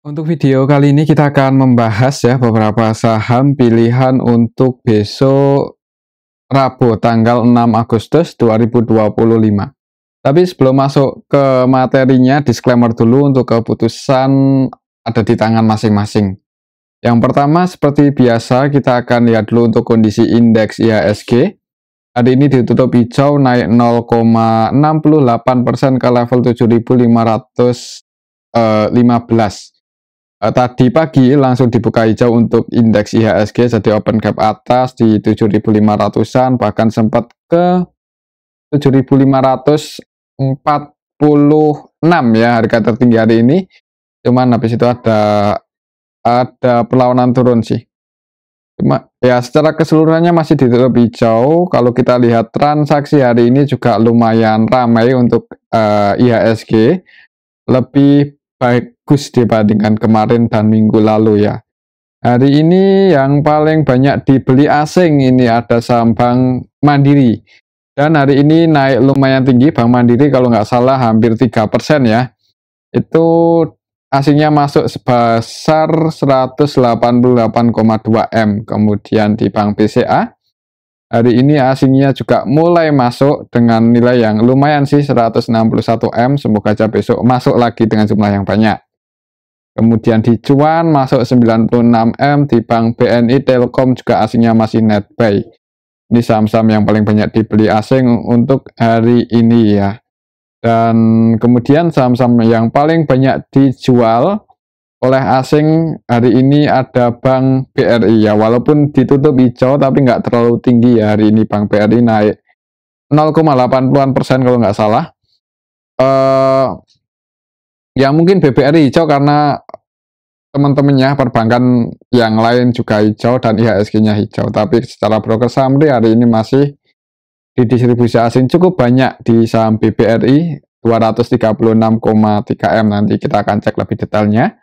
Untuk video kali ini kita akan membahas ya beberapa saham pilihan untuk besok Rabu tanggal 6 Agustus 2025. Tapi sebelum masuk ke materinya, disclaimer dulu untuk keputusan ada di tangan masing-masing. Yang pertama seperti biasa kita akan lihat dulu untuk kondisi indeks IHSG. Hari ini ditutup hijau naik 0,68% ke level 7.515. Tadi pagi langsung dibuka hijau untuk indeks IHSG, jadi open gap atas di 7.500-an, bahkan sempat ke 7.546 ya harga tertinggi hari ini. Cuman habis itu ada perlawanan turun sih. Cuma ya secara keseluruhannya masih ditutup hijau. Kalau kita lihat transaksi hari ini juga lumayan ramai untuk IHSG, lebih bagus dibandingkan kemarin dan minggu lalu ya. Hari ini yang paling banyak dibeli asing ini ada saham Bank Mandiri. Dan hari ini naik lumayan tinggi, Bank Mandiri kalau nggak salah hampir 3% ya. Itu asingnya masuk sebesar 188,2 M. Kemudian di Bank BCA, hari ini asingnya juga mulai masuk dengan nilai yang lumayan sih 161 M, semoga aja besok masuk lagi dengan jumlah yang banyak. Kemudian di Cuan masuk 96 M, di Bank BNI Telkom juga asingnya masih net buy. Ini saham-saham yang paling banyak dibeli asing untuk hari ini ya. Dan kemudian saham-saham yang paling banyak dijual oleh asing hari ini ada Bank BRI ya, walaupun ditutup hijau tapi nggak terlalu tinggi ya hari ini. Bank BRI naik 0,80% kalau nggak salah. Ya mungkin BBRI hijau karena teman-temannya perbankan yang lain juga hijau dan IHSG-nya hijau, tapi secara broker saham hari ini masih di distribusi asing cukup banyak di saham BBRI 236,3 M, nanti kita akan cek lebih detailnya.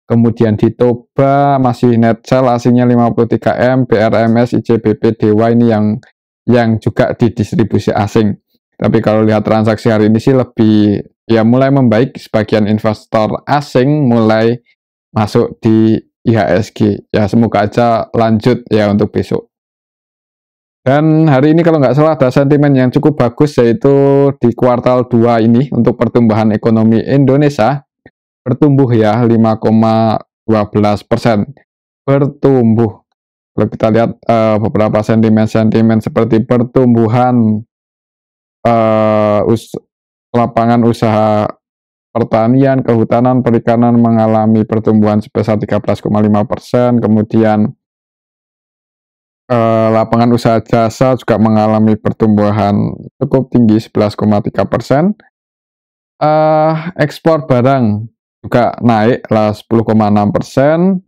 Kemudian di Toba masih net sell asingnya 53 M, BRMS, ICBP, Dewa ini yang juga didistribusi asing. Tapi kalau lihat transaksi hari ini sih lebih ya mulai membaik, sebagian investor asing mulai masuk di IHSG. Ya semoga aja lanjut ya untuk besok. Dan hari ini kalau nggak salah ada sentimen yang cukup bagus, yaitu di kuartal 2 ini untuk pertumbuhan ekonomi Indonesia bertumbuh ya 5,12% bertumbuh. Kalau kita lihat beberapa sentimen seperti pertumbuhan lapangan usaha pertanian, kehutanan, perikanan mengalami pertumbuhan sebesar 13,5%, kemudian lapangan usaha jasa juga mengalami pertumbuhan cukup tinggi 11,3%. Ekspor barang juga naik lah 10,6%.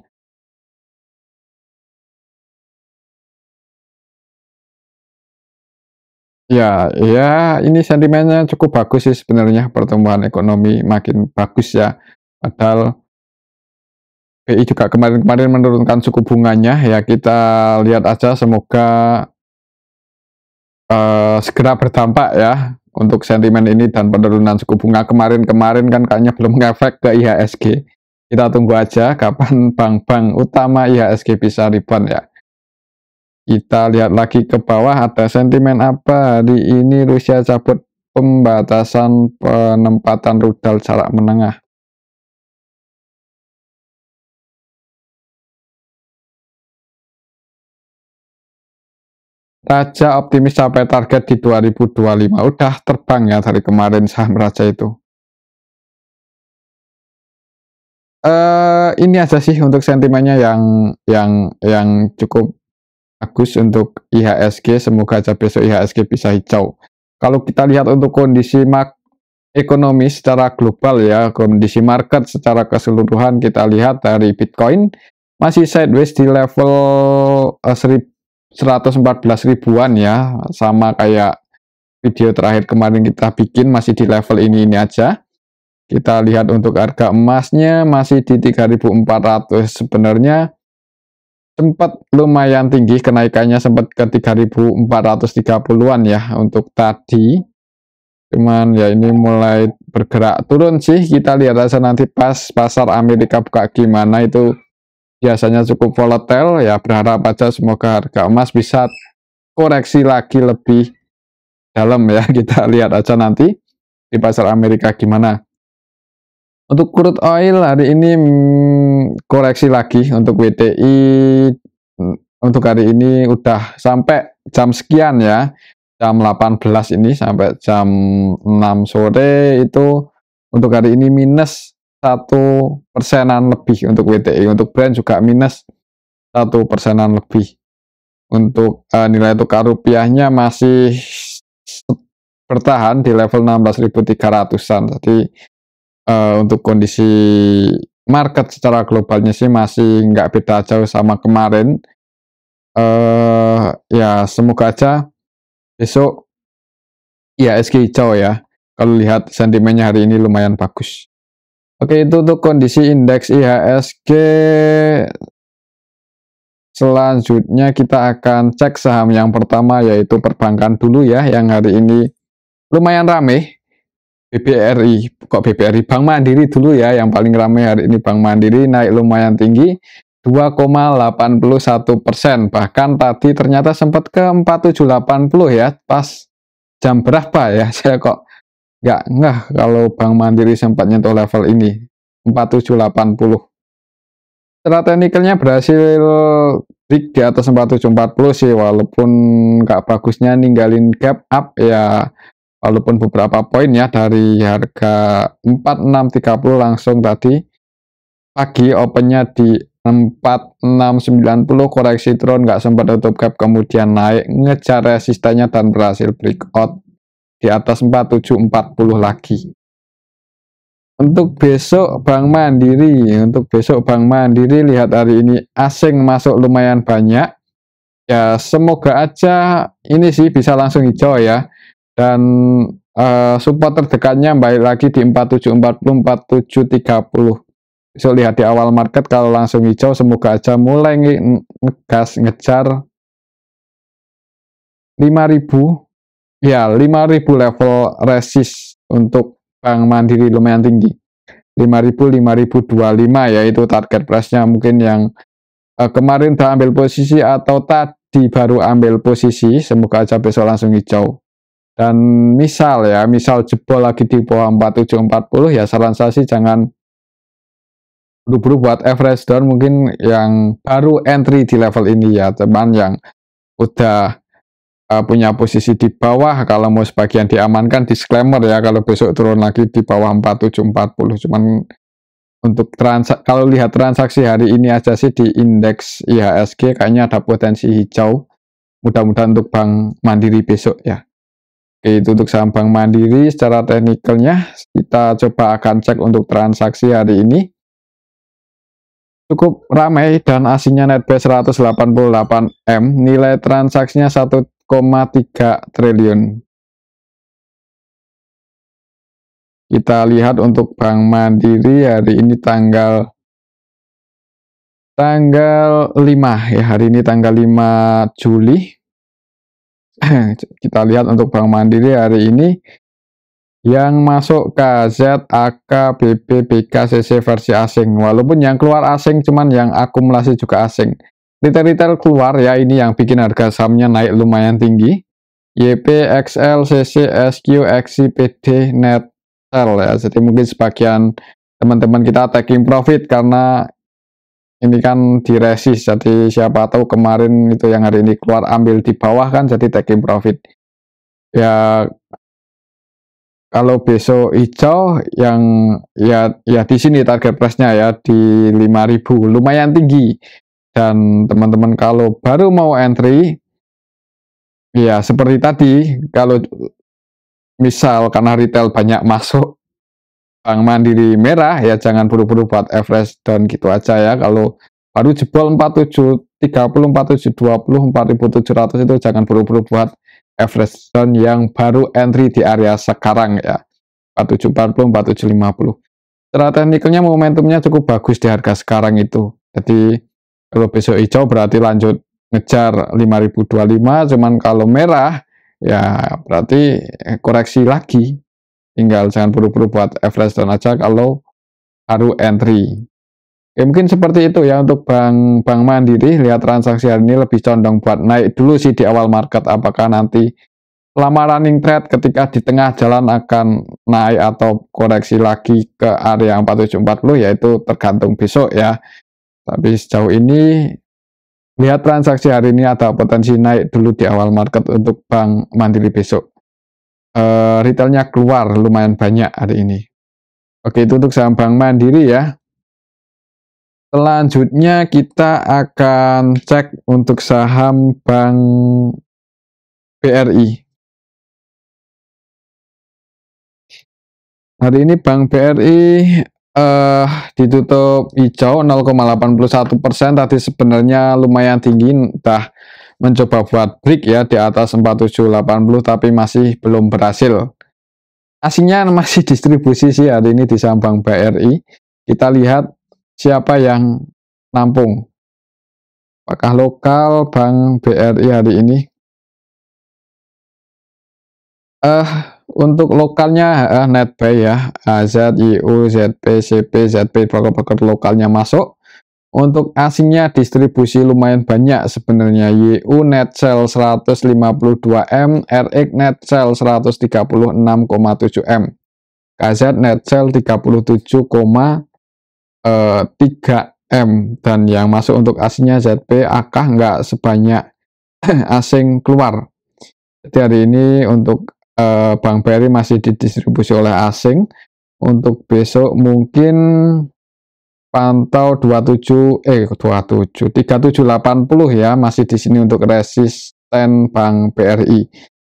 Ya, ini sentimennya cukup bagus sih sebenarnya, pertumbuhan ekonomi makin bagus ya. Padahal BI juga kemarin-kemarin menurunkan suku bunganya ya, kita lihat aja semoga segera berdampak ya untuk sentimen ini dan penurunan suku bunga kemarin-kemarin kan kayaknya belum ngefek ke IHSG. Kita tunggu aja kapan bank-bank utama IHSG bisa rebound ya. Kita lihat lagi ke bawah, ada sentimen apa hari ini? Rusia cabut pembatasan penempatan rudal jarak menengah. Raja optimis capai target di 2025. Udah terbang ya dari kemarin saham Raja itu. Ini aja sih untuk sentimennya yang cukup bagus untuk IHSG. Semoga aja besok IHSG bisa hijau. Kalau kita lihat untuk kondisi ekonomi secara global ya, kondisi market secara keseluruhan, kita lihat dari Bitcoin masih sideways di level 114 ribuan ya, sama kayak video terakhir kemarin kita bikin, masih di level ini aja. Kita lihat untuk harga emasnya masih di 3.400. Sebenarnya sempat lumayan tinggi kenaikannya, sempat ke 3.430-an ya untuk tadi. Cuman ya ini mulai bergerak turun sih. Kita lihat aja nanti pas pasar Amerika buka gimana, itu biasanya cukup volatile ya. Berharap aja semoga harga emas bisa koreksi lagi lebih dalam ya. Kita lihat aja nanti di pasar Amerika gimana. Untuk crude oil hari ini koreksi lagi. Untuk WTI untuk hari ini udah sampai jam sekian ya, jam 18 ini sampai jam 6 sore itu untuk hari ini minus 1%-an lebih untuk WTI. Untuk Brent juga minus 1%-an lebih. Untuk nilai tukar rupiahnya masih bertahan di level 16.300-an. Jadi untuk kondisi market secara globalnya sih masih nggak beda jauh sama kemarin. Ya semoga aja besok IHSG hijau ya. Kalau lihat sentimennya hari ini lumayan bagus. Oke, itu untuk kondisi indeks IHSG. Selanjutnya kita akan cek saham yang pertama, yaitu perbankan dulu ya, yang hari ini lumayan rame. BBRI, kok BBRI, Bank Mandiri dulu ya, yang paling ramai hari ini Bank Mandiri naik lumayan tinggi 2,81%. Bahkan tadi ternyata sempat ke 4780 ya, pas jam berapa ya, saya kok nggak ngeh kalau Bank Mandiri sempat nyentuh level ini 4780. Secara teknikalnya berhasil break di atas 4740 sih, walaupun nggak bagusnya ninggalin gap up ya, walaupun beberapa poin ya dari harga 4630 langsung tadi pagi opennya di 4690, koreksi turun nggak sempat tutup gap, kemudian naik ngejar resistennya dan berhasil breakout di atas 4740 lagi. Untuk besok Bank Mandiri lihat hari ini asing masuk lumayan banyak ya, semoga aja ini sih bisa langsung hijau ya. Dan support terdekatnya balik lagi di 4740, 4730. Besok lihat di awal market kalau langsung hijau, semoga aja mulai ngegas ngejar 5000 ya, 5000 level resist untuk Bank Mandiri lumayan tinggi. 5000, 5025 ya, itu target price-nya mungkin yang kemarin udah ambil posisi atau tadi baru ambil posisi, semoga aja besok langsung hijau. Dan misal jebol lagi di bawah 4740 ya, saran saya sih jangan buru-buru buat average down, mungkin yang baru entry di level ini ya, teman yang udah punya posisi di bawah, kalau mau sebagian diamankan, disclaimer ya, kalau besok turun lagi di bawah 4740. Cuman untuk kalau lihat transaksi hari ini aja sih di indeks IHSG kayaknya ada potensi hijau, mudah-mudahan untuk Bank Mandiri besok ya. Oke, itu untuk saham Bank Mandiri. Secara teknikalnya kita coba akan cek untuk transaksi hari ini. Cukup ramai dan asingnya netbuy 188M, nilai transaksinya 1,3 triliun. Kita lihat untuk Bank Mandiri hari ini tanggal 5 ya, hari ini tanggal 5 Juli. Kita lihat untuk Bank Mandiri hari ini yang masuk KZ, AK, BB, BK, CC versi asing. Walaupun yang keluar asing, cuman yang akumulasi juga asing. Retail-retail keluar ya, ini yang bikin harga sahamnya naik lumayan tinggi. YP, XL, CC, SQ, XI, PD, Netel ya. Jadi mungkin sebagian teman-teman kita taking profit karena ini kan diresis. Jadi siapa tahu kemarin itu yang hari ini keluar ambil di bawah kan, jadi taking profit. Ya kalau besok hijau yang ya di sini target price-nya ya di 5000, lumayan tinggi. Dan teman-teman kalau baru mau entry ya seperti tadi, kalau misal karena retail banyak masuk Bank Mandiri merah ya, jangan buru-buru buat average down gitu aja ya. Kalau baru jebol 4730, 4720, 4700 itu jangan buru-buru buat average down yang baru entry di area sekarang ya, 4740, 4750. Secara teknikalnya momentumnya cukup bagus di harga sekarang itu. Jadi kalau besok hijau berarti lanjut ngejar 5025, cuman kalau merah ya berarti koreksi lagi tinggal jangan buru-buru buat average down aja kalau baru entry. Oke, mungkin seperti itu ya untuk Bank Mandiri. Lihat transaksi hari ini lebih condong buat naik dulu sih di awal market. Apakah nanti selama running trade ketika di tengah jalan akan naik atau koreksi lagi ke area 4740, yaitu tergantung besok ya. Tapi sejauh ini lihat transaksi hari ini ada potensi naik dulu di awal market untuk Bank Mandiri besok. Retailnya keluar lumayan banyak hari ini. Oke, itu untuk saham Bank Mandiri ya. Selanjutnya kita akan cek untuk saham Bank BRI. Hari ini Bank BRI ditutup hijau 0,81%. Tadi sebenarnya lumayan tinggi, entah mencoba buat break ya di atas 4780, tapi masih belum berhasil. Asingnya masih distribusi sih hari ini di saham Bank BRI. Kita lihat siapa yang nampung. Apakah lokal Bank BRI hari ini? Untuk lokalnya Netbuy ya, AZ, IU, ZP, CP, ZP, broker-broker lokalnya masuk. Untuk asingnya distribusi lumayan banyak sebenarnya. YU net sell 152M, RX net sell 136,7M, KZ net sell 37,3M, dan yang masuk untuk asingnya ZP, AK nggak sebanyak asing keluar. Jadi hari ini untuk Bank BRI masih didistribusi oleh asing. Untuk besok mungkin pantau 3780 ya, masih di sini untuk resisten Bank BRI.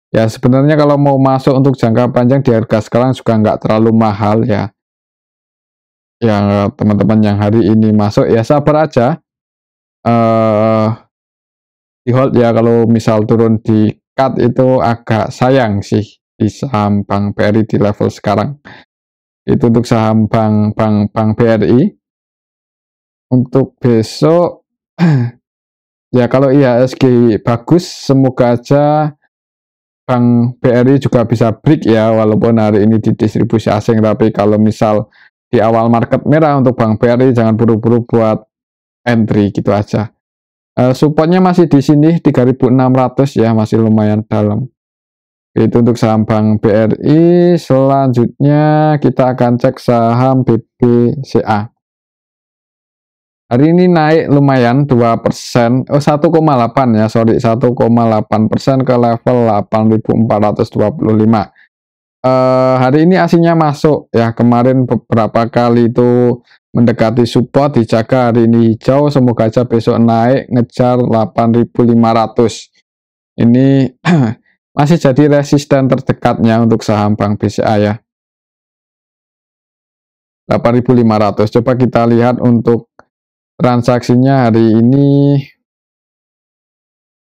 Ya sebenarnya kalau mau masuk untuk jangka panjang di harga sekarang juga nggak terlalu mahal ya. Ya teman-teman yang hari ini masuk ya sabar aja. Di hold ya, kalau misal turun di cut itu agak sayang sih di saham Bank BRI di level sekarang. Itu untuk saham Bank BRI. Untuk besok ya kalau IHSG bagus, semoga aja Bank BRI juga bisa break ya, walaupun hari ini didistribusi asing. Tapi kalau misal di awal market merah untuk Bank BRI, jangan buru-buru buat entry gitu aja. Supportnya masih di sini 3.600 ya, masih lumayan dalam. Itu untuk saham Bank BRI. Selanjutnya kita akan cek saham BBCA. Hari ini naik lumayan 2%, 1,8 ya, sorry 1,8% ke level 8.425. Hari ini asingnya masuk ya, kemarin beberapa kali itu mendekati support, dijaga, hari ini hijau, semoga aja besok naik ngejar 8.500. Ini masih jadi resisten terdekatnya untuk saham Bank BCA ya, 8.500. Coba kita lihat untuk transaksinya hari ini.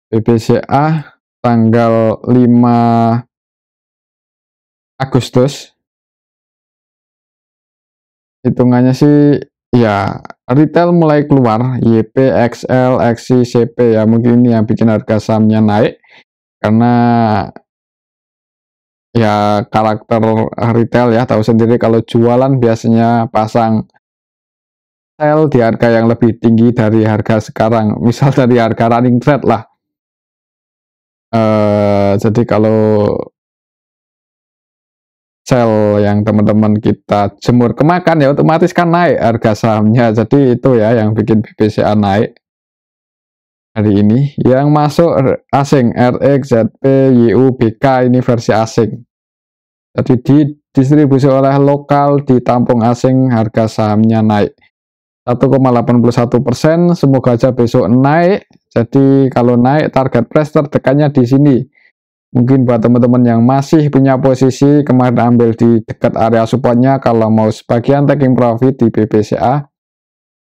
BBCA tanggal 5 Agustus. Hitungannya sih ya, retail mulai keluar, YP, XL, XI, CP ya, mungkin ini yang bikin harga sahamnya naik karena ya karakter retail ya, tahu sendiri kalau jualan biasanya pasang sell di harga yang lebih tinggi dari harga sekarang, misal dari harga running trade lah. Jadi kalau sell yang teman-teman kita jemur kemakan ya, otomatis kan naik harga sahamnya. Jadi itu ya yang bikin BBCA naik hari ini. Yang masuk asing, RX, ZP, YU, BK, ini versi asing. Jadi didistribusi oleh lokal, ditampung asing, harga sahamnya naik 1,81%. Semoga aja besok naik. Jadi kalau naik, target price terdekannya di sini. Mungkin buat teman-teman yang masih punya posisi kemarin ambil di dekat area supportnya, kalau mau sebagian taking profit di BBCA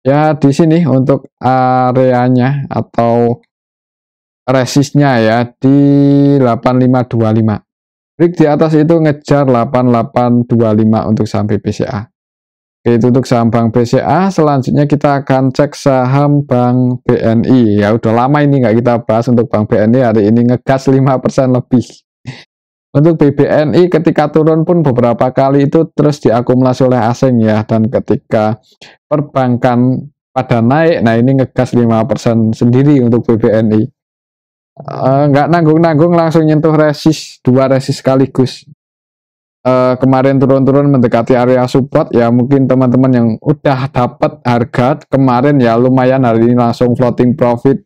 ya di sini untuk areanya atau resistnya ya di 8525. Break di atas itu ngejar 8825 untuk saham BBCA. Oke, itu untuk saham Bank BCA. Selanjutnya kita akan cek saham Bank BNI. Ya udah lama ini nggak kita bahas untuk Bank BNI, hari ini ngegas 5% lebih. Untuk BBNI ketika turun pun beberapa kali itu terus diakumulasi oleh asing ya, dan ketika perbankan pada naik, nah ini ngegas 5% sendiri untuk BBNI. Nggak nanggung-nanggung langsung nyentuh dua resist sekaligus. Kemarin turun-turun mendekati area support ya, mungkin teman-teman yang udah dapat harga kemarin ya lumayan, hari ini langsung floating profit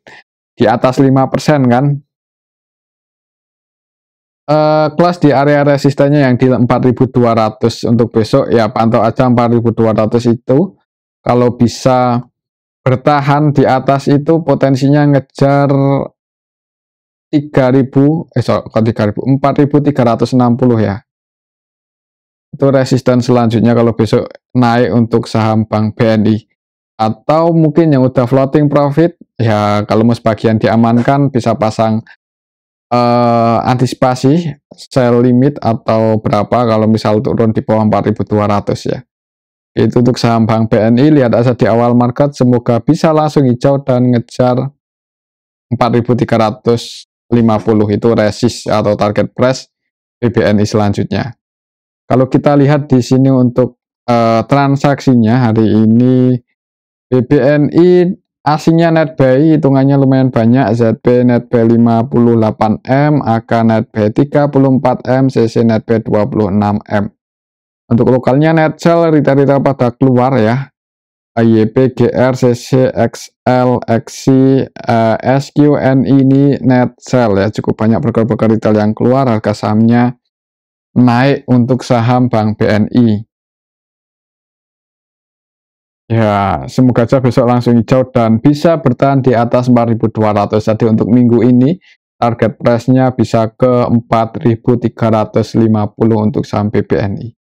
di atas 5% kan. Close di area resistennya yang di 4.200 untuk besok ya, pantau aja 4.200 itu. Kalau bisa bertahan di atas itu potensinya ngejar 4.360 ya. Itu resisten selanjutnya kalau besok naik untuk saham Bank BNI. Atau mungkin yang udah floating profit ya, kalau mau sebagian diamankan bisa pasang antisipasi sell limit atau berapa kalau misal turun di bawah 4.200 ya. Itu untuk saham Bank BNI, lihat aja di awal market, semoga bisa langsung hijau dan ngejar 4.350 itu resist atau target price BBNI selanjutnya. Kalau kita lihat di sini untuk transaksinya hari ini, BBNI asingnya net buy hitungannya lumayan banyak, ZB net buy 58M, AK net buy 34M, CC net buy 26M. Untuk lokalnya net sell, retail-retail pada keluar ya, YP, GR, CC, XL, XC, SQ, NI ini net sell ya, cukup banyak broker-broker retail yang keluar, harga sahamnya naik untuk saham Bank BNI. Ya, semoga aja besok langsung hijau dan bisa bertahan di atas 4.200. Jadi untuk minggu ini target price-nya bisa ke 4.350 untuk saham BBNI.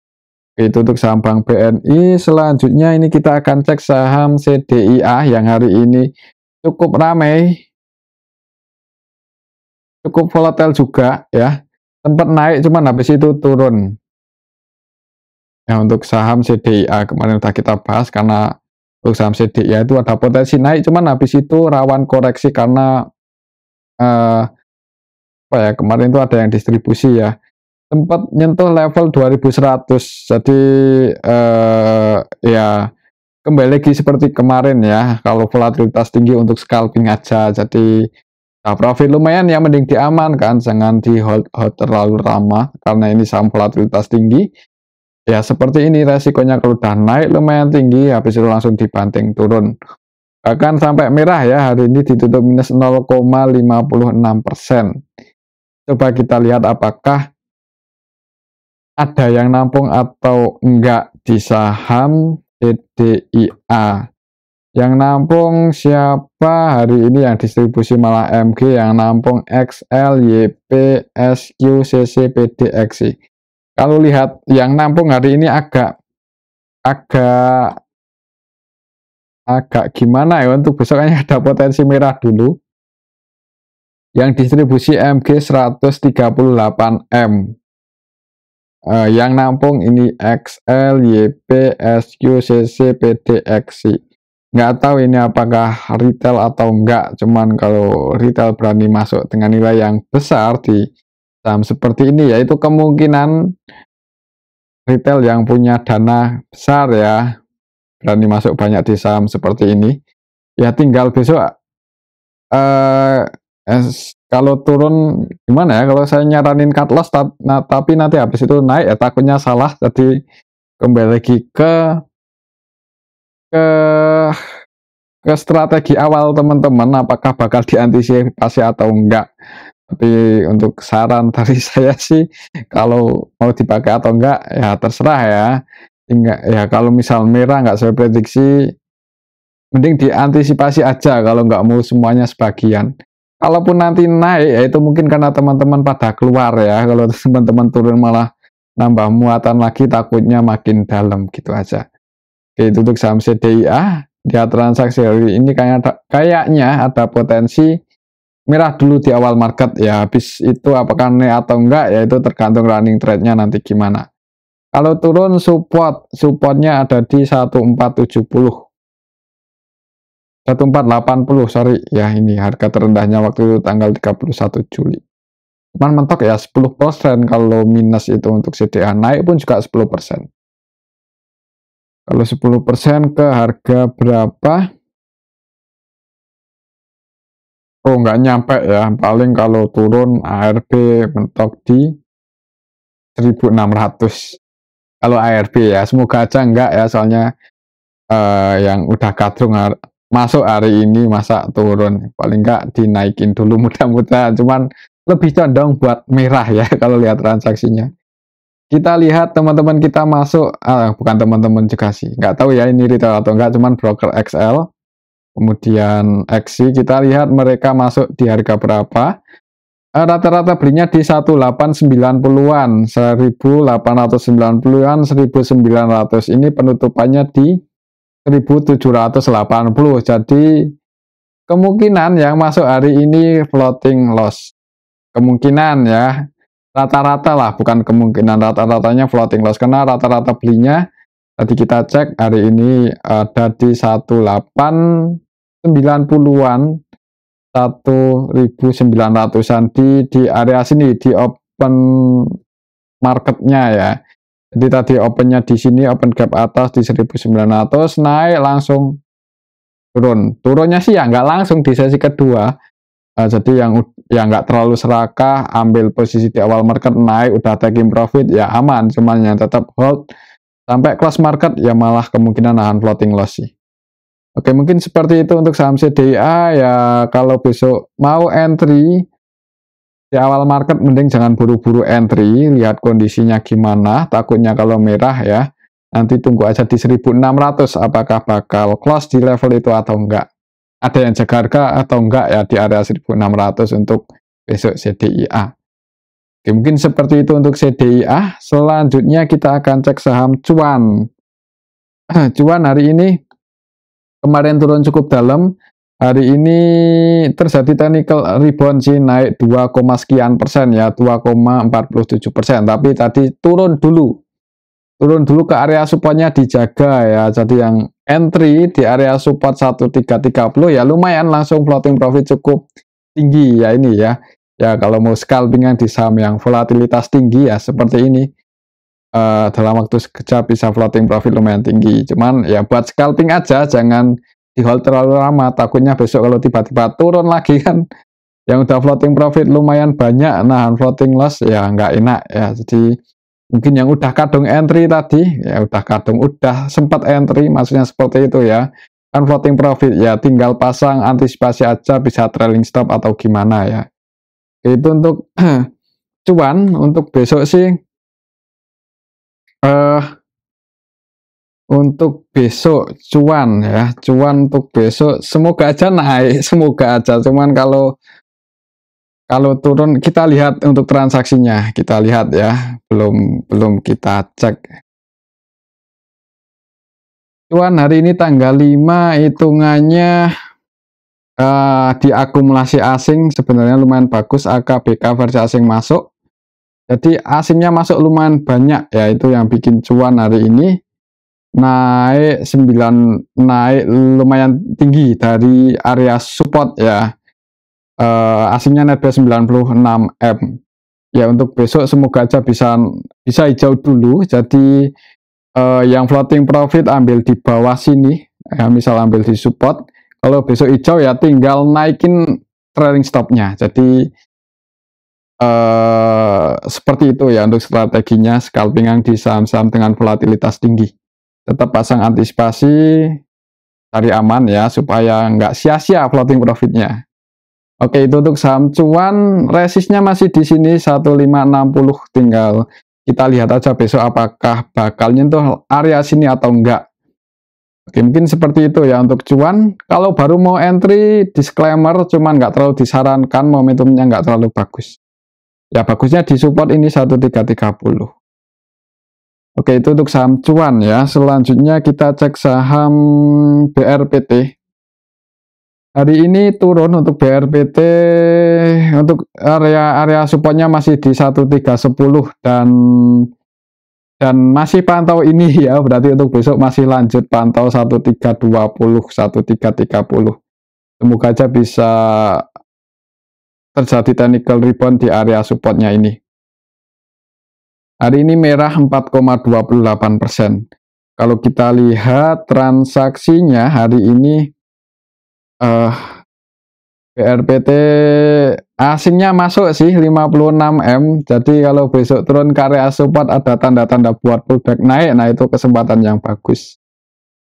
Itu untuk saham Bank BNI. Selanjutnya ini kita akan cek saham CDIA yang hari ini cukup ramai, cukup volatile juga ya. Sempat naik cuman habis itu turun. Ya, untuk saham CDIA kemarin udah kita bahas, karena untuk saham CDIA itu ada potensi naik, cuman habis itu rawan koreksi karena apa ya, kemarin itu ada yang distribusi ya, sempat nyentuh level 2100. Jadi ya kembali lagi seperti kemarin ya, kalau volatilitas tinggi untuk scalping aja. Jadi profit lumayan ya, mending diamankan, jangan di hold terlalu lama karena ini saham volatilitas tinggi. Ya seperti ini resikonya, kalau udah naik lumayan tinggi habis itu langsung dibanting turun, bahkan sampai merah ya, hari ini ditutup minus 0,56%. Coba kita lihat apakah ada yang nampung atau enggak di saham CDIA. Yang nampung siapa hari ini? Yang distribusi malah MG, yang nampung XL, YP, SQ, CC, PD, XI. Kalau lihat yang nampung hari ini agak gimana ya, untuk besok kayaknya ada potensi merah dulu. Yang distribusi MG 138M. Yang nampung ini XL, YP, SQ, CC, PD, XI. Nggak tahu ini apakah retail atau enggak, cuman kalau retail berani masuk dengan nilai yang besar di saham seperti ini, yaitu kemungkinan retail yang punya dana besar ya, berani masuk banyak di saham seperti ini. Ya tinggal besok kalau turun gimana ya, kalau saya nyaranin cut loss, tapi nanti habis itu naik ya takutnya salah. Jadi kembali lagi ke strategi awal teman-teman, apakah bakal diantisipasi atau enggak. Tapi untuk saran dari saya sih, kalau mau dipakai atau enggak ya terserah ya. Ya kalau misal merah nggak saya prediksi, mending diantisipasi aja kalau nggak mau semuanya sebagian. Kalaupun nanti naik ya itu mungkin karena teman-teman pada keluar ya. Kalau teman-teman turun malah nambah muatan lagi, takutnya makin dalam gitu aja. Oke, itu untuk saham CDIA. Dia transaksi hari ini kayaknya ada potensi merah dulu di awal market ya, habis itu apakah naik atau enggak ya itu tergantung running trade-nya nanti gimana. Kalau turun supportnya ada di 1480, sorry ya, ini harga terendahnya waktu itu tanggal 31 Juli. Cuman mentok ya 10%, kalau minus itu untuk CDA, naik pun juga 10%. Kalau 10% ke harga berapa? Oh, nggak nyampe ya, paling kalau turun ARB mentok di 1.600. Kalau ARB ya, semoga aja enggak ya, soalnya yang udah kadrung masuk hari ini masa turun, paling enggak dinaikin dulu mudah-mudahan, cuman lebih condong buat merah ya kalau lihat transaksinya. Kita lihat teman-teman kita masuk, bukan teman-teman juga sih, nggak tahu ya ini retail atau enggak, cuman broker XL, kemudian XC, kita lihat mereka masuk di harga berapa. Rata-rata belinya di 1890-an, 1890-an, 1900. Ini penutupannya di 1780. Jadi kemungkinan yang masuk hari ini floating loss. Kemungkinan ya, rata-rata lah, bukan kemungkinan, rata-ratanya floating loss, karena rata-rata belinya tadi kita cek hari ini ada di 1890-an, 1900-an di area sini, di open marketnya ya. Jadi tadi opennya di sini, open gap atas di 1900, naik langsung turun. Turunnya sih ya nggak langsung di sesi kedua. Jadi yang nggak terlalu serakah, ambil posisi di awal market, naik udah taking profit ya aman, cuman yang tetap hold sampai close market ya malah kemungkinan nahan floating loss sih. Oke, mungkin seperti itu untuk saham CDIA ya. Kalau besok mau entry di awal market, mending jangan buru-buru entry, lihat kondisinya gimana, takutnya kalau merah ya, nanti tunggu aja di 1600 apakah bakal close di level itu atau enggak. Ada yang jaga harga atau enggak ya di area 1600 untuk besok CDIA. Oke, mungkin seperti itu untuk CDIA. Selanjutnya kita akan cek saham cuan. Cuan hari ini kemarin turun cukup dalam, hari ini terjadi technical rebound sih, naik 2, sekian persen ya, 2,47%, tapi tadi turun dulu ke area supportnya dijaga ya. Jadi yang entry di area support 1330 ya lumayan, langsung floating profit cukup tinggi ya ini ya. Ya kalau mau scalping yang di saham yang volatilitas tinggi ya seperti ini, dalam waktu sekejap bisa floating profit lumayan tinggi. Cuman ya buat scalping aja, jangan di hold terlalu lama, takutnya besok kalau tiba-tiba turun lagi kan, yang udah floating profit lumayan banyak, nahan floating loss ya nggak enak ya. Jadi mungkin yang udah kadung entry tadi ya, udah sempat entry, maksudnya seperti itu ya, kan floating profit ya, tinggal pasang antisipasi aja, bisa trailing stop atau gimana ya. Itu untuk cuan. Untuk besok sih untuk besok cuan ya, cuan untuk besok semoga aja naik, semoga aja. Cuman kalau turun kita lihat untuk transaksinya, kita lihat ya, belum kita cek. Cuan hari ini tanggal 5 hitungannya di akumulasi asing sebenarnya lumayan bagus, AKBK versi asing masuk. Jadi asingnya masuk lumayan banyak ya, itu yang bikin cuan hari ini naik lumayan tinggi dari area support ya. Asingnya netback 96 M ya. Untuk besok semoga aja bisa hijau dulu. Jadi yang floating profit ambil di bawah sini ya, misal ambil di support. Kalau besok hijau ya tinggal naikin trailing stopnya. Jadi seperti itu ya untuk strateginya scalping di saham-saham dengan volatilitas tinggi. Tetap pasang antisipasi, cari aman ya, supaya nggak sia-sia floating profitnya. Oke, itu untuk saham cuan. Resistnya masih di sini 1560, tinggal kita lihat aja besok apakah bakal nyentuh area sini atau enggak. Oke, mungkin seperti itu ya untuk cuan. Kalau baru mau entry, disclaimer, cuman nggak terlalu disarankan, momentumnya nggak terlalu bagus. Ya bagusnya di support ini 1330. Oke, itu untuk saham cuan ya. Selanjutnya kita cek saham BRPT. Hari ini turun untuk BRPT, untuk area supportnya masih di 1310 dan masih pantau ini ya, berarti untuk besok masih lanjut pantau 1320, 1330. Semoga aja bisa terjadi technical rebound di area supportnya ini. Hari ini merah 4,28%. Kalau kita lihat transaksinya hari ini BRPT asingnya masuk sih 56M. Jadi kalau besok turun ke area support ada tanda-tanda buat pullback naik, nah itu kesempatan yang bagus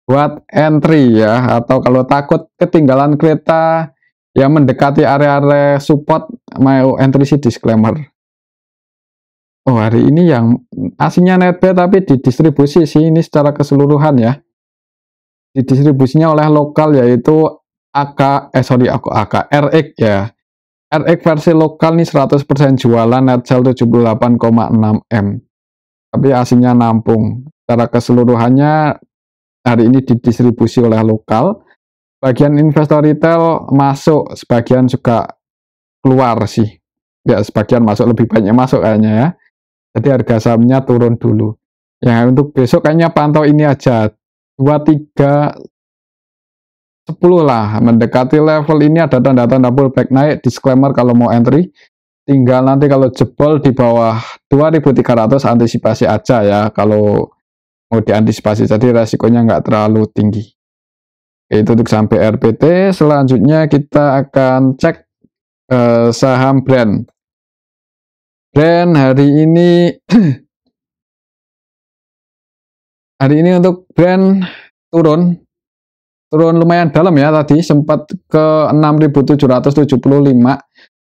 buat entry ya. Atau kalau takut ketinggalan kereta yang mendekati area-area support, mau entry sih disclaimer. Oh, hari ini yang asingnya net buy tapi didistribusi sih ini secara keseluruhan ya. Didistribusinya oleh lokal yaitu RX ya. RX versi lokal nih 100% jualan, net sell 78,6M. Tapi asingnya nampung. Secara keseluruhannya hari ini didistribusi oleh lokal. Bagian investor retail masuk, sebagian juga keluar sih. Ya, sebagian masuk, lebih banyak masuk kayaknya ya. Jadi harga sahamnya turun dulu. Ya, untuk besok kayaknya pantau ini aja. 23 10 lah, mendekati level ini ada tanda-tanda pullback naik, disclaimer kalau mau entry. Tinggal nanti kalau jebol di bawah 2300 antisipasi aja ya, kalau mau diantisipasi, jadi resikonya nggak terlalu tinggi. Itu untuk sampai RPT. Selanjutnya kita akan cek saham brand. Brand hari ini untuk brand turun lumayan dalam ya, tadi sempat ke 6.775,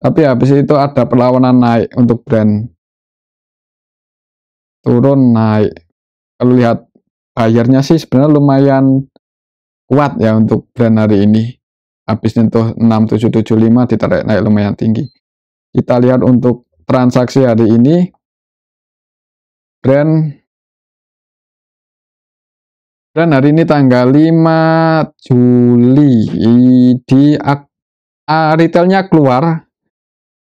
tapi habis itu ada perlawanan naik untuk brand, turun naik. Kalau lihat bayarnya sih sebenarnya lumayan kuat ya untuk brand hari ini, habis nyentuh 6.775 ditarik naik lumayan tinggi. Kita lihat untuk transaksi hari ini, brand hari ini tanggal 5 Juli di retailnya keluar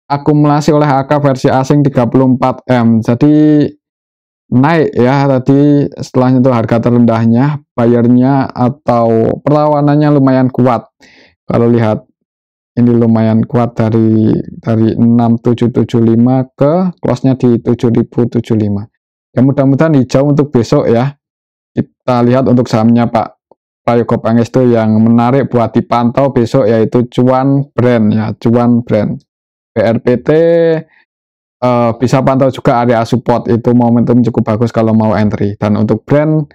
akumulasi oleh AK versi asing 34M, jadi naik ya tadi setelahnya itu harga terendahnya, bayarnya atau perlawanannya lumayan kuat. Kalau lihat ini lumayan kuat dari 6775 ke close-nya di 7075. Ya mudah-mudahan hijau untuk besok ya. Kita lihat untuk sahamnya Pak Prayogo Pangestu yang menarik buat dipantau besok yaitu Cuan Brand ya, Cuan Brand. BRPT bisa pantau juga area support, itu momentum cukup bagus kalau mau entry. Dan untuk brand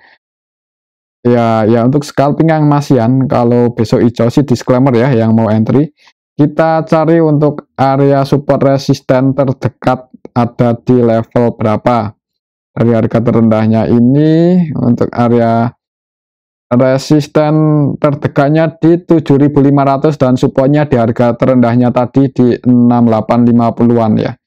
ya untuk scalping yang masian, kalau besok hijau sih disclaimer ya yang mau entry. Kita cari untuk area support resisten terdekat ada di level berapa. Dari harga terendahnya ini untuk area resisten terdekatnya di 7.500 dan supportnya di harga terendahnya tadi di 6850-an ya.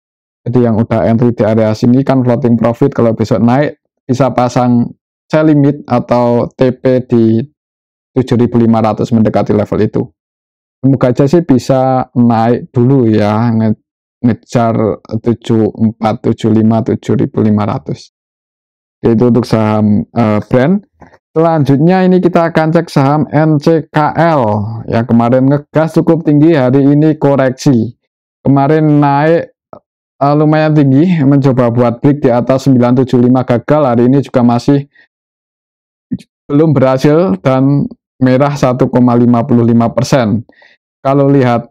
Jadi yang udah entry di area sini kan floating profit, kalau besok naik bisa pasang sell limit atau TP di 7.500 mendekati level itu. Semoga aja sih bisa naik dulu ya, ngejar 74, 75, 7.500. Itu untuk saham brand. Selanjutnya ini kita akan cek saham NCKL ya, kemarin ngegas cukup tinggi, hari ini koreksi. Kemarin naik lumayan tinggi, mencoba buat break di atas 975, gagal. Hari ini juga masih belum berhasil dan merah 1,55%. Kalau lihat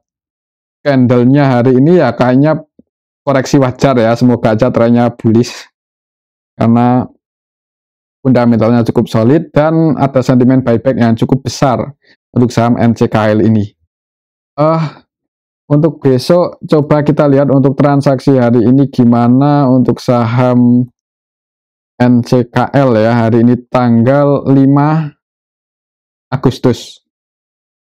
candlenya hari ini ya kayaknya koreksi wajar ya, semoga aja trennya bullish karena fundamentalnya cukup solid dan ada sentimen buyback yang cukup besar untuk saham NCKL ini. Untuk besok coba kita lihat untuk transaksi hari ini gimana untuk saham NCKL ya. Hari ini tanggal 5 Agustus.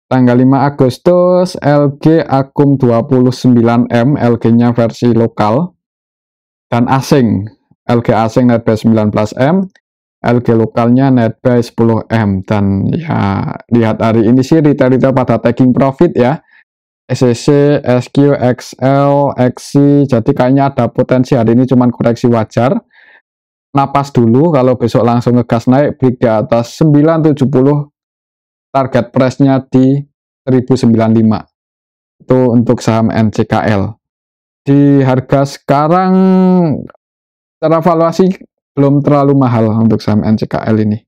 Tanggal 5 Agustus LG akum 29M, LG-nya versi lokal dan asing. LG asing net buy 19M, LG lokalnya net buy 10M. Dan ya lihat hari ini sih retail-retail pada taking profit ya. SCC, SQ, XL, XC, jadi kayaknya ada potensi hari ini cuman koreksi wajar. Napas dulu, kalau besok langsung ngegas naik, break di atas 970, target price-nya di 1095. Itu untuk saham NCKL. Di harga sekarang secara valuasi belum terlalu mahal untuk saham NCKL ini.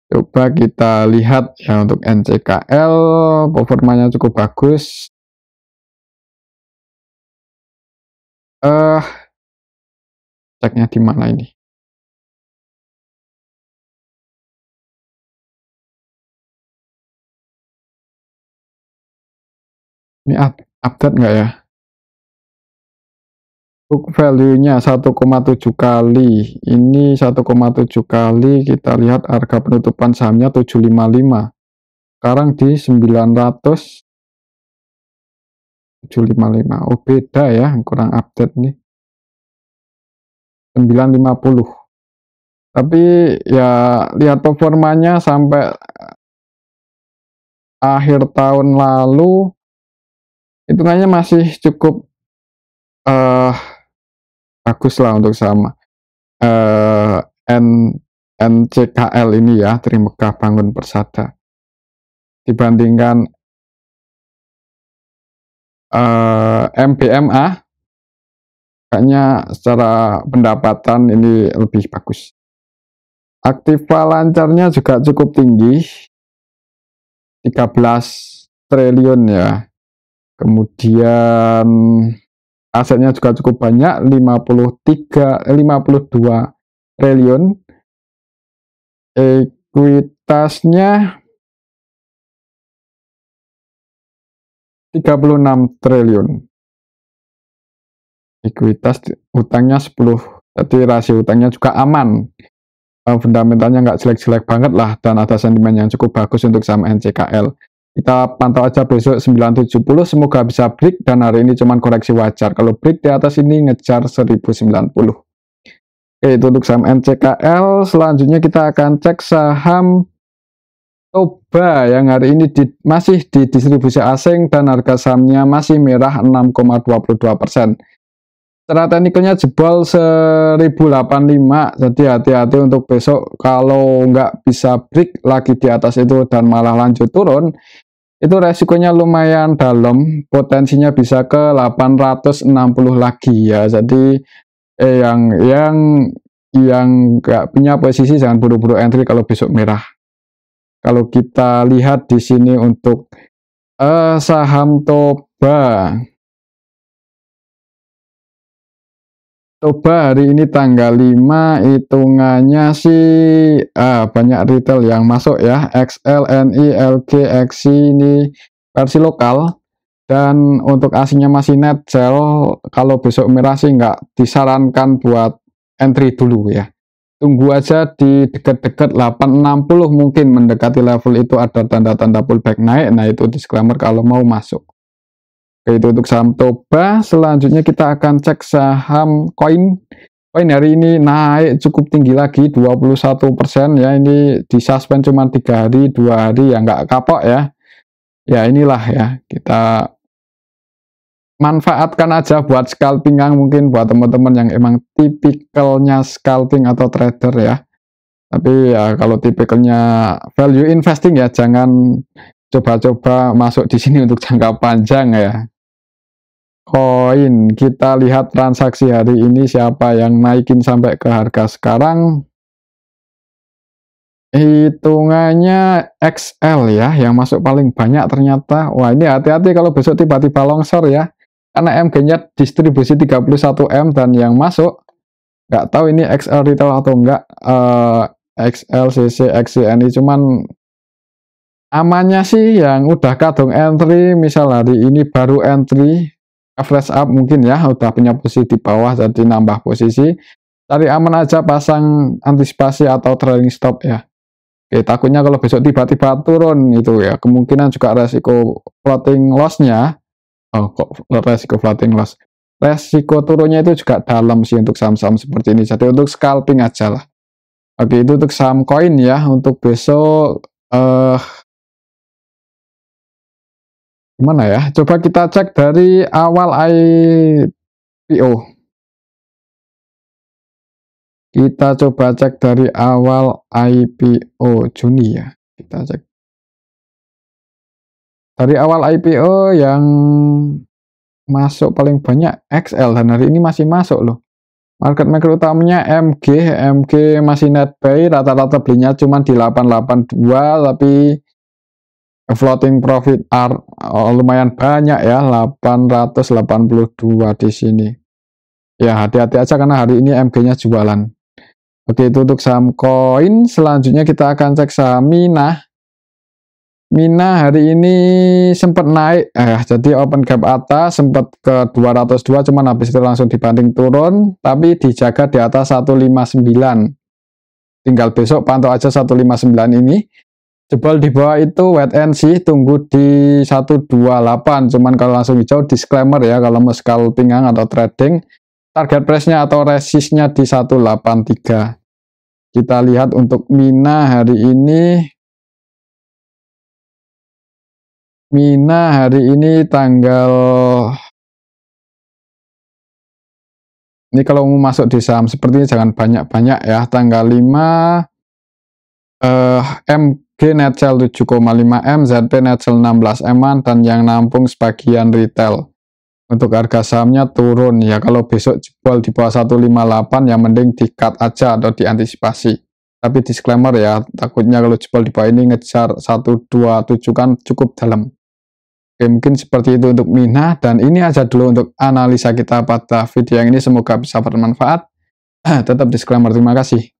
Coba kita lihat ya untuk NCKL, performanya cukup bagus. Ceknya di mana ini? Ini update nggak ya? Book value-nya 1,7 kali. Ini 1,7 kali, kita lihat harga penutupan sahamnya 755. Sekarang di 900, 755. Oh, beda ya, kurang update nih. 950. Tapi ya lihat performanya sampai akhir tahun lalu hitungannya masih cukup eh bagus lah untuk saham eh N NCKL ini ya, Trimegah Bangun Persada. Dibandingkan MBMA, kayaknya secara pendapatan ini lebih bagus. Aktiva lancarnya juga cukup tinggi, 13 triliun ya. Kemudian asetnya juga cukup banyak, 52 triliun. Ekuitasnya 36 triliun. Ekuitas, utangnya 10. Jadi rasio utangnya juga aman. Fundamentalnya nggak jelek-jelek banget lah, dan ada sentimen yang cukup bagus untuk saham NCKL. Kita pantau aja besok 970, semoga bisa break, dan hari ini cuman koreksi wajar. Kalau break di atas ini ngejar 1090. Oke, itu untuk saham NCKL. Selanjutnya kita akan cek saham Toba yang hari ini masih di distribusi asing dan harga sahamnya masih merah 6,22%. Secara teknikalnya jebol 1085, jadi hati-hati untuk besok. Kalau nggak bisa break lagi di atas itu dan malah lanjut turun, itu resikonya lumayan dalam, potensinya bisa ke 860 lagi ya. Jadi yang nggak punya posisi jangan buru-buru entry kalau besok merah. Kalau kita lihat di sini untuk saham Toba. Toba hari ini tanggal 5, hitungannya sih banyak retail yang masuk ya. XL, NI, LG, XI ini versi lokal. Dan untuk asingnya masih net sell. Kalau besok merah sih nggak disarankan buat entry dulu ya. Tunggu aja di dekat-dekat 860, mungkin mendekati level itu ada tanda-tanda pullback naik. Nah, itu disclaimer kalau mau masuk. Oke, itu untuk saham Toba. Selanjutnya kita akan cek saham Koin. Koin hari ini naik cukup tinggi lagi, 21% ya. Ini disuspend cuma 3 hari, 2 hari ya nggak kapok ya. Ya inilah ya, kita manfaatkan aja buat scalping, mungkin buat teman-teman yang emang tipikalnya scalping atau trader ya. Tapi ya kalau tipikalnya value investing ya jangan coba-coba masuk di sini untuk jangka panjang ya. Koin, kita lihat transaksi hari ini siapa yang naikin sampai ke harga sekarang. Hitungannya XL ya, yang masuk paling banyak ternyata. Wah, ini hati-hati kalau besok tiba-tiba longsor ya. Karena MG-nya distribusi 31M dan yang masuk nggak tahu ini XL retail atau enggak. XL, CC, XC, ini cuman amannya sih yang udah kadung entry, misal hari ini baru entry, fresh up mungkin ya, udah punya posisi di bawah jadi nambah posisi. Cari aman aja, pasang antisipasi atau trailing stop ya. Oke, takutnya kalau besok tiba-tiba turun itu ya, kemungkinan juga resiko floating loss-nya. Oh, kok resiko floating loss? Resiko turunnya itu juga dalam sih untuk saham-saham seperti ini. Jadi untuk scalping aja lah. Oke, itu untuk saham koin ya. Untuk besok gimana ya? Coba kita cek dari awal IPO. Kita coba cek dari awal IPO Juni ya. Kita cek. Dari awal IPO yang masuk paling banyak XL dan hari ini masih masuk loh. Market maker utamanya MG masih net buy, rata-rata belinya cuma di 882 tapi floating profit lumayan banyak ya, 882 di sini. Ya hati-hati aja karena hari ini MG-nya jualan. Oke, itu untuk saham koin. Selanjutnya kita akan cek saham Mina. Mina hari ini sempat naik, jadi open gap atas sempat ke 202, cuman habis itu langsung dibanting turun, tapi dijaga di atas 159. Tinggal besok pantau aja 159 ini. Jebol di bawah itu wait and see, tunggu di 128. Cuman kalau langsung hijau disclaimer ya, kalau mau scalping atau trading, target price-nya atau resistnya di 183. Kita lihat untuk Mina hari ini. Mina hari ini tanggal, ini kalau mau masuk di saham seperti ini jangan banyak-banyak ya. Tanggal 5 MG net sell 7,5 M, ZP net sell 16 M, dan yang nampung sebagian retail. Untuk harga sahamnya turun ya, kalau besok jebol di bawah 158 ya mending di cut aja atau diantisipasi. Tapi disclaimer ya, takutnya kalau jebol di bawah ini ngejar 127 kan cukup dalam. Oke, mungkin seperti itu untuk Mina, dan ini aja dulu untuk analisa kita pada video yang ini, semoga bisa bermanfaat. Tetap disclaimer, terima kasih.